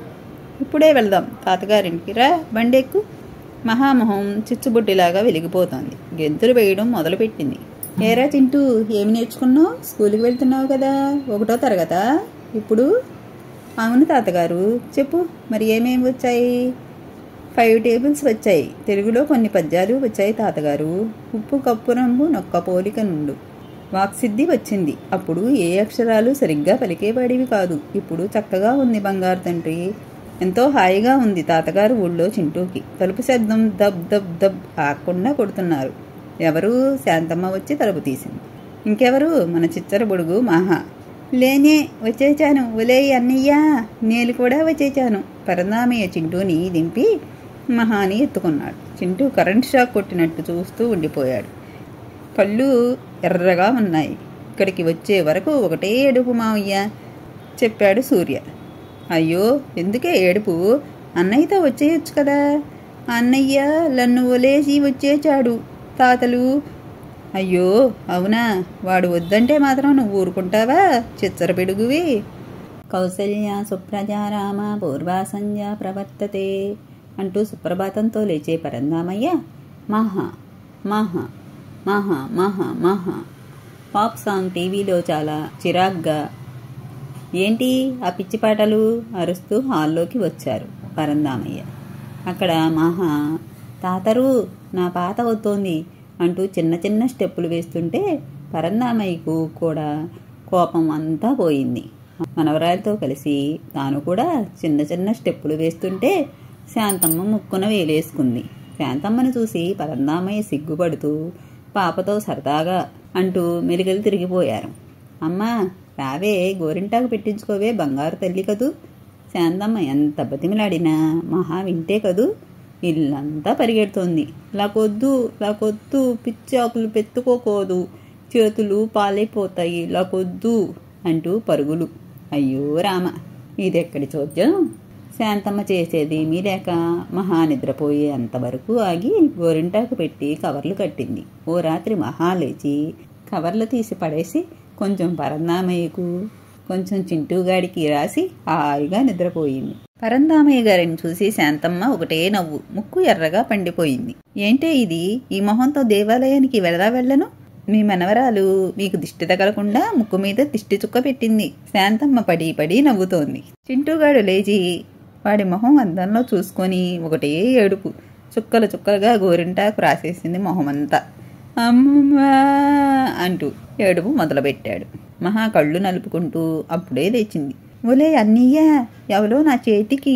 ఇప్పుడే వెళ్దాం తాతగారింటికి, రా బండెక్కు. మహామొహం చిచ్చుబుడ్డిలాగా వెలిగిపోతోంది. గెంతులు వేయడం మొదలుపెట్టింది. ఏరా చింటూ, ఏమి నేర్చుకున్నావు? స్కూల్కి వెళ్తున్నావు కదా, 1వ తరగతా ఇప్పుడు? అవును తాతగారు. చెప్పు మరి ఏమేమి వచ్చాయి? 5 టేబుల్స్ వచ్చాయి. తెలుగులో కొన్ని పద్యాలు వచ్చాయి తాతగారు. ఉప్పు కప్పు రంగు నొక్క పోలిక నుండు. వాక్సిద్ధి వచ్చింది. అప్పుడు ఏ అక్షరాలు సరిగ్గా పలికేవాడివి కాదు. ఇప్పుడు చక్కగా ఉంది బంగారు తండ్రి. ఎంతో హాయిగా ఉంది తాతగారు ఊళ్ళో చింటూకి. తలుపు శబ్దం దబ్ దబ్ దబ్ ఆకుండా కొడుతున్నారు. ఎవరు? శాంతమ్మ వచ్చి తలుపు తీసింది. ఇంకెవరు? మన చిచ్చర బొడుగు మహా. లేనే, వచ్చేచాను. ఒలేయ్ అన్నయ్య, నేను కూడా వచ్చేచాను. పరందామయ్య చింటూని దింపి మహాని ఎత్తుకున్నాడు. చింటూ కరెంట్ షాక్ కొట్టినట్టు చూస్తూ ఉండిపోయాడు. కళ్ళు ఎర్రగా ఉన్నాయి. ఇక్కడికి వచ్చే వరకు ఒకటే ఏడుపు మావయ్య చెప్పాడు సూర్య. అయ్యో ఎందుకే ఏడుపు? అన్నయ్యతో వచ్చేయచ్చు కదా. అన్నయ్య నన్ను ఒలేసి వచ్చేచాడు తాతలు. అయ్యో అవునా? వాడు వద్దంటే మాత్రం నువ్వు ఊరుకుంటావా? చిచ్చర పిడుగువి. కౌసల్య సుప్రజారామ పూర్వా సంధ్యా ప్రవర్తతే అంటూ సుప్రభాతంతో లేచే పరందామయ్య మహా మహా మహా మహా మహా పాప్ సాంగ్ టీవీలో చాలా చిరాగ్గా. ఏంటి ఆ పిచ్చి పాటలు అరుస్తూ హాల్లోకి వచ్చారు పరందామయ్య. అక్కడ మహా తాతరు నా పాత అవుతోంది అంటూ చిన్న చిన్న స్టెప్పులు వేస్తుంటే పరందామయ్యకు కూడా కోపం అంతా పోయింది. మనవరాలతో కలిసి తాను కూడా చిన్న చిన్న స్టెప్పులు వేస్తుంటే శాంతమ్మ ముక్కున వేలేసుకుంది. శాంతమ్మను చూసి పరందామయ్య సిగ్గుపడుతూ పాపతో సరదాగా అంటూ మెలికలు తిరిగిపోయారు. అమ్మా రావే, గోరింటాకు పెట్టించుకోవే, బంగారు తల్లి కదూ. శాంతమ్మ ఎంత బతిమిలాడినా మహా వింటే కదూ. ఇల్లంతా పరిగెడుతోంది. లాకొద్దు, పిచ్చి ఆకులు పెట్టుకోకూడదు, చేతులు పాలైపోతాయి, లాకొద్దు అంటూ పరుగులు. అయ్యో రామ, ఇదెక్కడి చోద్యం. శాంతమ్మ చేసేదేమీ లేక మహా నిద్రపోయే అంతవరకు ఆగి గోరింటాకు పెట్టి కవర్లు కట్టింది. ఓ రాత్రి మహా లేచి కవర్లు తీసి పడేసి కొంచెం పరందామయ్యకు, కొంచెం చింటూగాడికి రాసి హాయిగా నిద్రపోయింది. పరందామయ్య గారిని చూసి శాంతమ్మ ఒకటే నవ్వు, ముక్కు ఎర్రగా పండిపోయింది. ఏంటే ఇది, ఈ మొహంతో దేవాలయానికి వెళ్ళను? మీ మనవరాలు మీకు దిష్టి తగలకుండా ముక్కు మీద దిష్టి చుక్క పెట్టింది. శాంతమ్మ పడి పడి నవ్వుతోంది. చింటూగాడు లేచి వాడి మొహం అద్దంలో చూసుకొని ఒకటే ఏడుపు. చుక్కలు చుక్కలుగా గోరింటాకు రాసేసింది మొహమంతా. అమ్మమ్మా అంటూ ఏడుపు మొదలుపెట్టాడు. మహా కళ్ళు నలుపుకుంటూ అప్పుడే లేచింది. ఒలే అన్నయ్య, ఎవరో నా చేతికి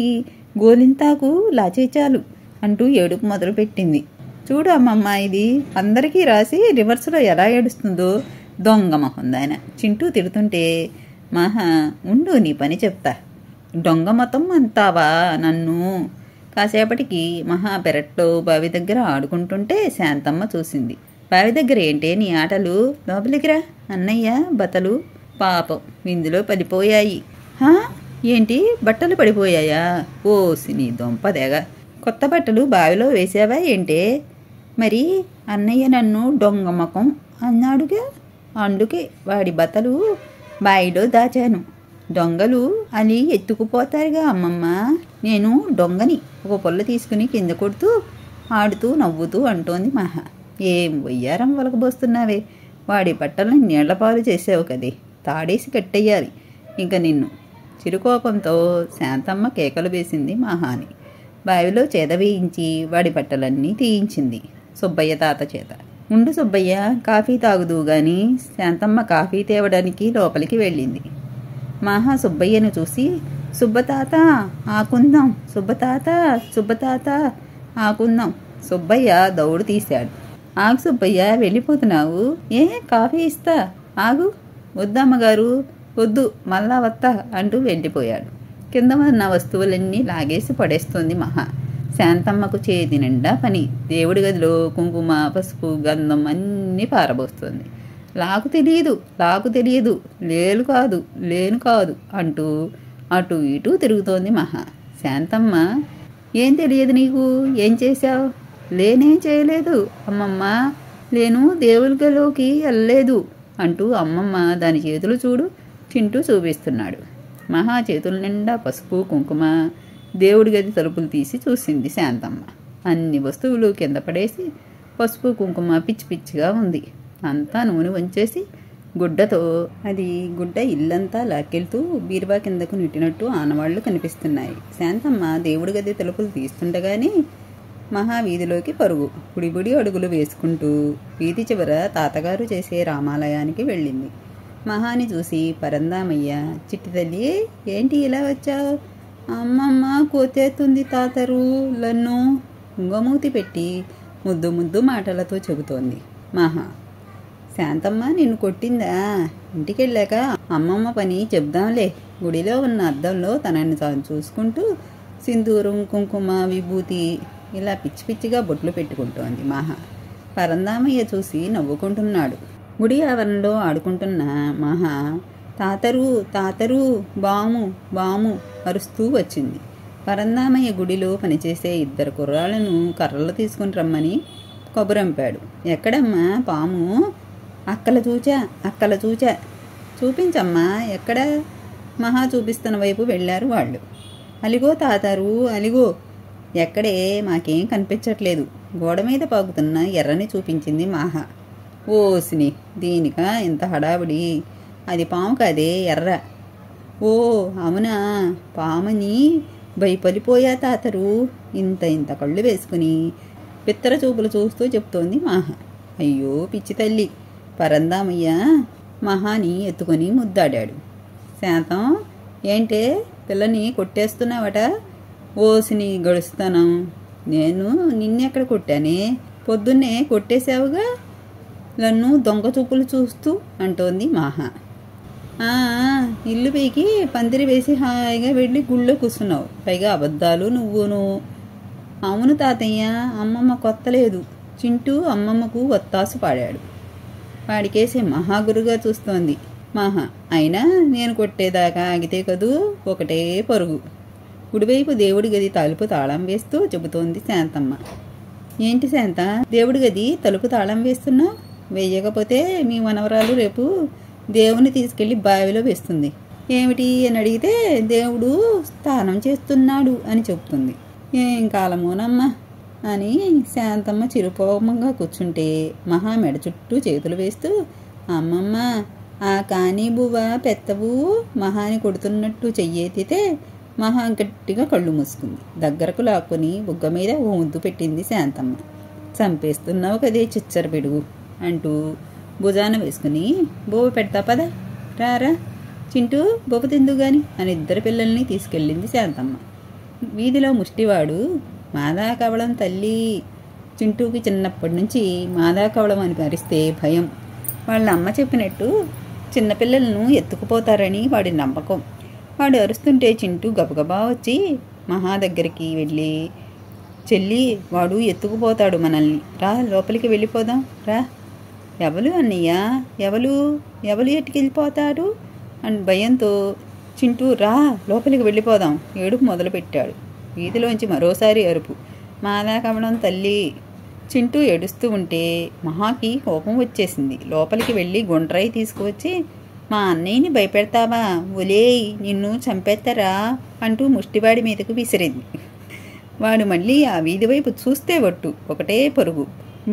గోరింటాకు లాచేచాలు అంటూ ఏడుపు మొదలుపెట్టింది. చూడు అమ్మమ్మ, ఇది అందరికీ రాసి రివర్స్లో ఎలా ఏడుస్తుందో, దొంగ మొహం దాయన. చింటూ తిడుతుంటే మహా ఉండు నీ పని చెప్తా. దొంగ మొత్తం అంతావా నన్ను? కాసేపటికి మహా పెరట్లో బావి దగ్గర ఆడుకుంటుంటే శాంతమ్మ చూసింది. బావి దగ్గర ఏంటే నీ ఆటలు, లోపలికి రా. అన్నయ్య బట్టలు పాపం విందులో పడిపోయాయి. ఏంటి బట్టలు పడిపోయాయా? ఓ సినీ దొంపదేగా, కొత్త బట్టలు బావిలో వేసావా ఏంటే? మరి అన్నయ్య నన్ను దొంగ ముఖం అన్నాడుగా, అందుకే వాడి బట్టలు బావిలో దాచాను. దొంగలు అని ఎత్తుకుపోతారుగా అమ్మమ్మ. నేను దొంగని ఒక పొల్ల తీసుకుని కింద కొడుతూ ఆడుతూ నవ్వుతూ అంటోంది మహా. ఏం వయ్యారం వలకబోస్తున్నావే, వాడి బట్టలను నీళ్లపాలు చేసావు కదే, తాడేసి కట్టెయ్యాలి ఇంక నిన్ను. చిరుకోపంతో శాంతమ్మ కేకలు వేసింది మహాని. బావిలో చేద వేయించి వాడి బట్టలన్నీ తీయించింది సుబ్బయ్య తాత చేత. ఉండు సుబ్బయ్య, కాఫీ తాగుదు గాని. శాంతమ్మ కాఫీ తేవడానికి లోపలికి వెళ్ళింది. మహా సుబ్బయ్యను చూసి, సుబ్బతాత ఆకుందాం, సుబ్బతాత ఆకుందాం. సుబ్బయ్య దౌడు తీశాడు. ఆగు సుబ్బయ్య, వెళ్ళిపోతున్నావు? ఏ కాఫీ ఇస్తా, ఆగు. వద్దమ్మగారు, వద్దు, మళ్ళా వత్తా అంటూ వెళ్ళిపోయాడు. కింద ఉన్న వస్తువులన్నీ లాగేసి పడేస్తోంది మహా. శాంతమ్మకు చేతి నిండా పని. దేవుడి గదిలో కుంకుమ, పసుపు, గంధం అన్నీ పారబోస్తోంది. లాకు తెలియదు, లేను కాదు అంటూ అటు ఇటూ తిరుగుతోంది మహా. శాంతమ్మ, ఏం తెలియదు నీకు, ఏం చేశావు? లేనేం చేయలేదు అమ్మమ్మ, నేను దేవుడి గదిలోకి వెళ్ళలేదు అంటూ అమ్మమ్మ దాని చేతులు చూడు చింటూ చూపిస్తున్నాడు. మహా చేతుల నిండా పసుపు కుంకుమ. దేవుడి గది తలుపులు తీసి చూసింది శాంతమ్మ. అన్ని వస్తువులు కింద పడేసి పసుపు కుంకుమ పిచ్చి పిచ్చిగా ఉంది. అంతా నూనె వంచేసి గుడ్డ ఇల్లంతా లాక్కెళ్తూ బీరువా కిందకు నెట్టినట్టు ఆనవాళ్లు కనిపిస్తున్నాయి. శాంతమ్మ దేవుడి గది తలుపులు తీస్తుండగానే మహా వీధిలోకి పరుగు. బుడిబుడి అడుగులు వేసుకుంటూ వీధి చివర తాతగారు చేసే రామాలయానికి వెళ్ళింది. మహాని చూసి పరందామయ్య, చిట్టి తల్లి ఏంటి ఇలా వచ్చావు? అమ్మమ్మ కోతేస్తుంది తాతరు లన్ను ఉంగమూతి పెట్టి ముద్దు మాటలతో చెబుతోంది మహా. శాంతమ్మ నిన్ను కొట్టిందా? ఇంటికెళ్ళాక అమ్మమ్మ పని చెప్దాంలే. గుడిలో ఉన్న అద్దంలో తనని తాను చూసుకుంటూ సింధూరం, కుంకుమ, విభూతి ఇలా పిచ్చి పిచ్చిగా బొట్లు పెట్టుకుంటోంది మహా. పరందామయ్య చూసి నవ్వుకుంటున్నాడు. గుడి ఆవరణలో ఆడుకుంటున్న మహా తాతరు బాము అరుస్తూ వచ్చింది. పరందామయ్య గుడిలో పనిచేసే 2 కుర్రాళ్లను కర్రలు తీసుకుని రమ్మని కబురంపాడు. ఎక్కడమ్మా పాము? అక్కల చూచా. చూపించమ్మా ఎక్కడ? మహా చూపిస్తున్న వైపు వెళ్ళారు వాళ్ళు. Oligo తాతారు, oligo. ఎక్కడే, మాకేం కనిపించట్లేదు. గోడ మీద పాకుతున్న ఎర్రని చూపించింది మహా. ఓసిని, దీనికా ఇంత హడావిడి? అది పాము కాదే, ఎర్ర. ఓ అవునా, పాముని భయపడిపోయా తాతరు ఇంత ఇంత కళ్ళు వేసుకుని పిత్తర చూపులు చూస్తూ చెప్తోంది మహ. అయ్యో పిచ్చి తల్లి. పరందామయ్య మహాని ఎత్తుకొని ముద్దాడాడు. శాంతం, ఏంటే పిల్లని కొట్టేస్తున్నావట? ఓసిని గడుస్తాను. నేను నిన్నెక్కడ కొట్టానే? పొద్దున్నే కొట్టేశావుగా నన్ను దొంగ చూపులు చూస్తూ అంటోంది మహా. ఇల్లు పైకి పందిరి వేసి హాయిగా వెళ్ళి గుళ్ళో కూర్చున్నావు, పైగా అబద్ధాలు నువ్వును. అవును తాతయ్య, అమ్మమ్మ కొత్తలేదు. చింటూ అమ్మమ్మకు ఒత్తాసు పాడాడు. వాడికేసి మహాగురుగా చూస్తోంది మహా. అయినా నేను కొట్టేదాకా ఆగితే కదూ ఒకటే పరుగు. కుడివైపు దేవుడి గది తలుపు తాళం వేస్తూ చెబుతోంది శాంతమ్మ. ఏంటి శాంత, దేవుడి గది తలుపు తాళం వేస్తున్నావు? వేయకపోతే మీ మనవరాలు రేపు దేవుని తీసుకెళ్లి బావిలో వేస్తుంది. ఏమిటి అని అడిగితే దేవుడు స్నానం చేస్తున్నాడు అని చెబుతుంది. ఏం కాలమోనమ్మా అని శాంతమ్మ చిరుకోపంగా కూర్చుంటే మహా మెడ చుట్టూ చేతులు వేస్తూ, అమ్మమ్మ ఆ కానీ బువ్వ పెత్తవు మహాని కొడుతున్నట్టు చెయ్యెత్తితే మహా గట్టిగా కళ్ళు మూసుకుంది. దగ్గరకు లాక్కొని బుగ్గ మీద ఓ ముద్దు పెట్టింది శాంతమ్మ. చంపేస్తున్నావు కదే చిచ్చర పిడుగు అంటూ భుజాన వేసుకుని, బువ్వ పెడతా పదా, రారా చింటూ బొబ్బ తిందు గాని అని ఇద్దరు పిల్లల్ని తీసుకెళ్ళింది శాంతమ్మ. వీధిలో ముష్టివాడు మాదా కవళం తల్లి. చింటూకి చిన్నప్పటి నుంచి మాదా కవళం అని అరిస్తే భయం. వాళ్ళ అమ్మ చెప్పినట్టు చిన్నపిల్లలను ఎత్తుకుపోతారని వాడి నమ్మకం. వాడు అరుస్తుంటే చింటూ గబగబా వచ్చి మహా దగ్గరికి వెళ్ళి, చెల్లి వాడు ఎత్తుకుపోతాడు మనల్ని, రా లోపలికి వెళ్ళిపోదాం రా. ఎవలు అన్నయ్య, ఎవలు ఎట్టుకెళ్ళిపోతాడు అని భయంతో చింటూ రా లోపలికి వెళ్ళిపోదాం ఏడుపు మొదలుపెట్టాడు. వీధిలోంచి మరోసారి అరుపు, మాదా కవడం తల్లి. చింటూ ఏడుస్తూ ఉంటే మహాకి కోపం వచ్చేసింది. లోపలికి వెళ్ళి గుండ్రాయి తీసుకువచ్చి, మా అన్నయ్యని భయపెడతావా, ఒలేయ్ నిన్ను చంపేస్తారా అంటూ ముష్టివాడి మీదకు విసిరింది. వాడు మళ్ళీ ఆ వీధి వైపు చూస్తే ఒట్టు ఒకటే పరుగు.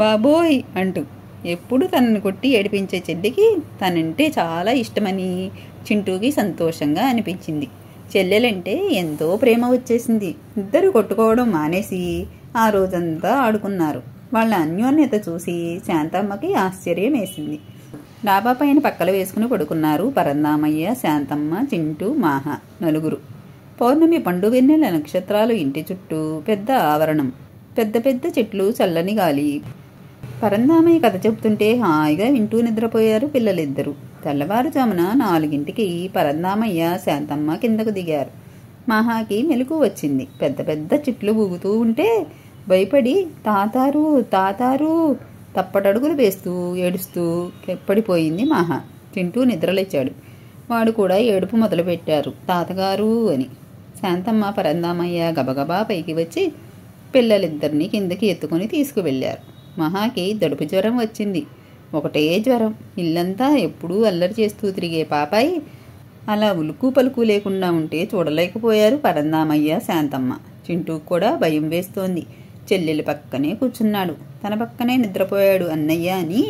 బాబోయ్ అంటూ. ఎప్పుడు తనని కొట్టి ఏడిపించే చెల్లికి తనంటే చాలా ఇష్టమని చింటూకి సంతోషంగా అనిపించింది. చెల్లెలంటే ఎంతో ప్రేమ వచ్చేసింది. ఇద్దరు కొట్టుకోవడం మానేసి ఆ రోజంతా ఆడుకున్నారు. వాళ్ళ అన్యోన్యత చూసి శాంతమ్మకి ఆశ్చర్యం వేసింది. డాబా పైన పక్కలు వేసుకుని పడుకున్నారు పరందామయ్య, శాంతమ్మ, చింటూ, మాహ నలుగురు. పౌర్ణమి పండు వెన్నెల నక్షత్రాలు ఇంటి చుట్టూ పెద్ద ఆవరణం, పెద్ద పెద్ద చెట్లు, చల్లని గాలి. పరందామయ్య కథ చెబుతుంటే హాయిగా వింటూ నిద్రపోయారు పిల్లలిద్దరూ. తెల్లవారుజామున 4ంటికి పరందామయ్య, శాంతమ్మ కిందకు దిగారు. మహాకి మెలకు వచ్చింది. పెద్ద పెద్ద చెట్లు ఊగుతూ ఉంటే భయపడి తాతారు తాతారు తప్పటడుగులు వేస్తూ ఏడుస్తూ పడిపోయింది మహా. చింటూ నిద్రలేచాడు. వాడు కూడా ఏడుపు మొదలుపెట్టారు, తాతగారు అని. శాంతమ్మ, పరందామయ్య గబగబా పైకి వచ్చి పిల్లలిద్దరినీ కిందకి ఎత్తుకుని తీసుకువెళ్ళారు. మహాకి దడుపు జ్వరం వచ్చింది. ఒకటే జ్వరం. ఇల్లంతా ఎప్పుడూ అల్లరి చేస్తూ తిరిగే పాపాయి అలా ఉలుకు పలుకు లేకుండా ఉంటే చూడలేకపోయారు పరందామయ్య, శాంతమ్మ. చింటూకు కూడా భయం వేస్తోంది. చెల్లెలి పక్కనే కూర్చున్నాడు. తన పక్కనే నిద్రపోయాడు అన్నయ్య అని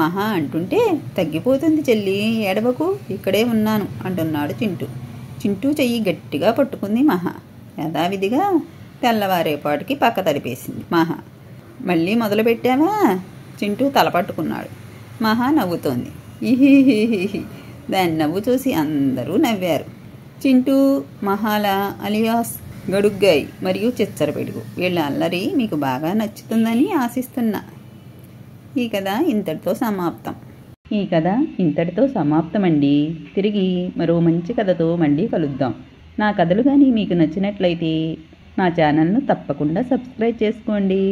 మహా అంటుంటే, తగ్గిపోతుంది చెల్లి, ఏడవకు, ఇక్కడే ఉన్నాను అంటున్నాడు చింటూ. చింటూ చెయ్యి గట్టిగా పట్టుకుంది మహా. యథావిధిగా తెల్లవారేపాటికి పక్క తడిపేసింది మహా. మళ్ళీ మొదలుపెట్టావా? చింటూ తల పట్టుకున్నాడు. మహా నవ్వుతోంది. ఇహిహిహిహి. దాని నవ్వు చూసి అందరూ నవ్వారు. చింటూ, మహాల అలియాస్ గడుగ్గాయి మరియు చిచ్చరపిడుగు వీళ్ళ అల్లరి మీకు బాగా నచ్చుతుందని ఆశిస్తున్నా. ఈ కథ ఇంతటితో సమాప్తమండి. తిరిగి మరో మంచి కథతో మళ్ళీ కలుద్దాం. నా కథలు కానీ మీకు నచ్చినట్లయితే నా ఛానల్ను తప్పకుండా సబ్స్క్రైబ్ చేసుకోండి.